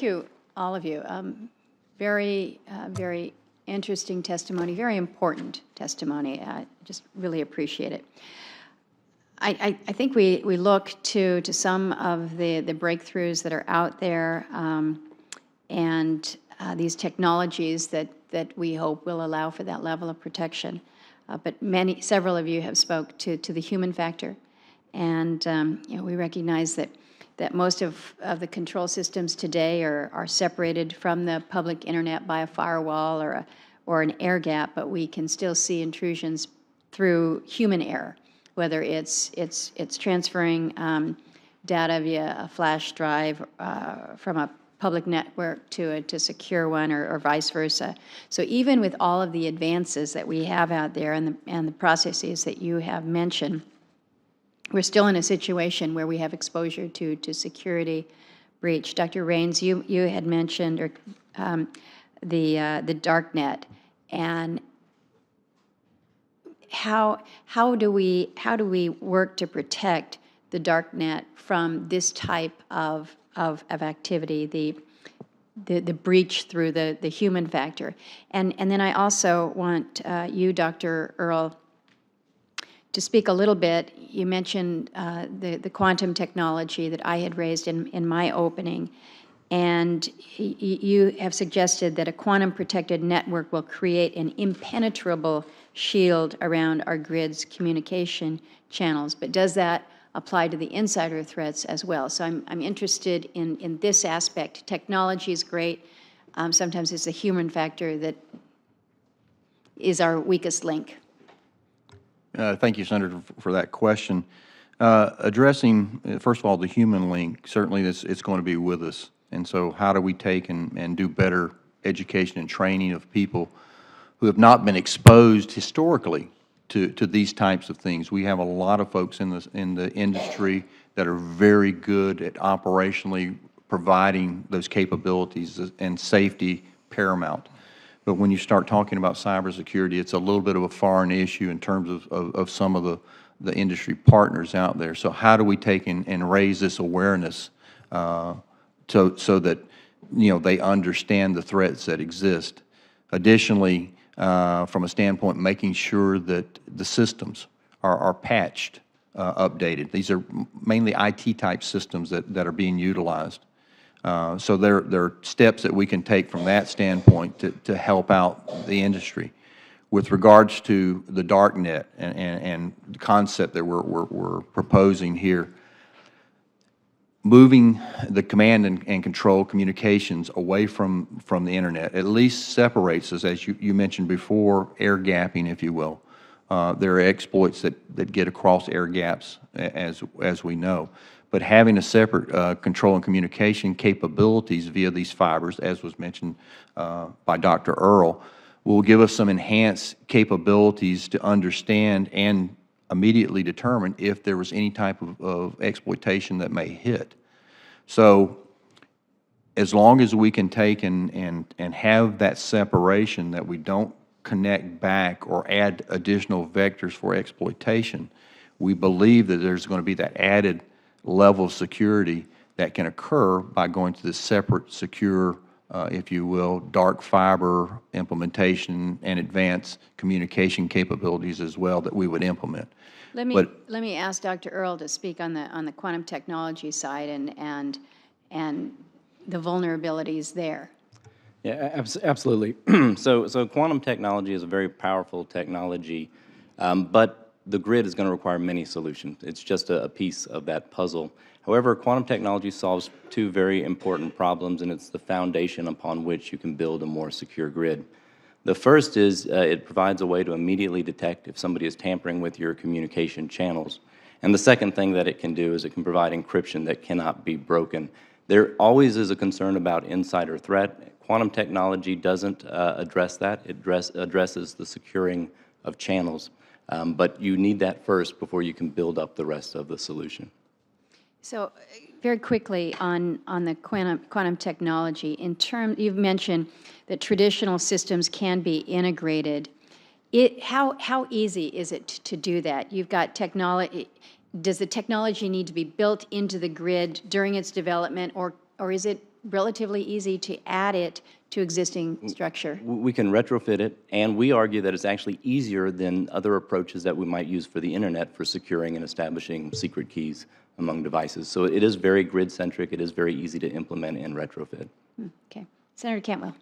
Thank you, all of you. Very interesting testimony, very important testimony. Just really appreciate it. I think we look to some of the breakthroughs that are out there, and these technologies that we hope will allow for that level of protection. But several of you have spoke to the human factor, and we recognize that most of the control systems today are separated from the public internet by a firewall or an air gap, but we can still see intrusions through human error, whether it's transferring data via a flash drive from a public network to a secure one, or vice versa. So even with all of the advances that we have out there and the processes that you have mentioned, we're still in a situation where we have exposure to security breach. Dr. Raines, you had mentioned the dark net, and how do we work to protect the dark net from this type of activity, the breach through the human factor? And then I also want you, Dr. Earle, to speak a little bit. You mentioned the quantum technology that I had raised in my opening, and you have suggested that a quantum-protected network will create an impenetrable shield around our grid's communication channels. But does that apply to the insider threats as well? So I'm interested in this aspect. Technology is great. Sometimes it's the human factor that is our weakest link. Thank you, Senator, for that question. Addressing, first of all, the human link, certainly it's going to be with us. And so how do we take and do better education and training of people who have not been exposed historically to these types of things? We have a lot of folks in the industry that are very good at operationally providing those capabilities, and safety paramount. But when you start talking about cybersecurity, it's a little bit of a foreign issue in terms of some of the industry partners out there. So how do we take and raise this awareness so that they understand the threats that exist? Additionally, from a standpoint, making sure that the systems are patched, updated. These are mainly IT-type systems that are being utilized. So there are steps that we can take from that standpoint to help out the industry. With regards to the dark net and the concept that we're proposing here, moving the command and control communications away from the internet at least separates us, as you mentioned before, air gapping, if you will. There are exploits that get across air gaps, as we know. But having a separate control and communication capabilities via these fibers, as was mentioned by Dr. Earle, will give us some enhanced capabilities to understand and immediately determine if there was any type of exploitation that may hit. So as long as we can take and have that separation, that we don't connect back or add additional vectors for exploitation, we believe that there's going to be that added level of security that can occur by going to this separate, secure, if you will, dark fiber implementation and advanced communication capabilities as well that we would implement. Let me ask Dr. Earle to speak on the quantum technology side and the vulnerabilities there. Yeah, absolutely. So quantum technology is a very powerful technology, but the grid is going to require many solutions. It's just a piece of that puzzle. However, quantum technology solves two very important problems, and it's the foundation upon which you can build a more secure grid. The first is it provides a way to immediately detect if somebody is tampering with your communication channels. And the second thing that it can do is it can provide encryption that cannot be broken. There always is a concern about insider threat. Quantum technology doesn't address that. It addresses the securing of channels. But you need that first before you can build up the rest of the solution. So very quickly on the quantum technology, you've mentioned that traditional systems can be integrated. How easy is it to do that? You've got technology. Does the technology need to be built into the grid during its development, or is it relatively easy to add it to existing structure. We can retrofit it, and we argue that it's actually easier than other approaches that we might use for the internet for securing and establishing secret keys among devices. So it is very grid-centric. It is very easy to implement and retrofit. Okay. Senator Cantwell.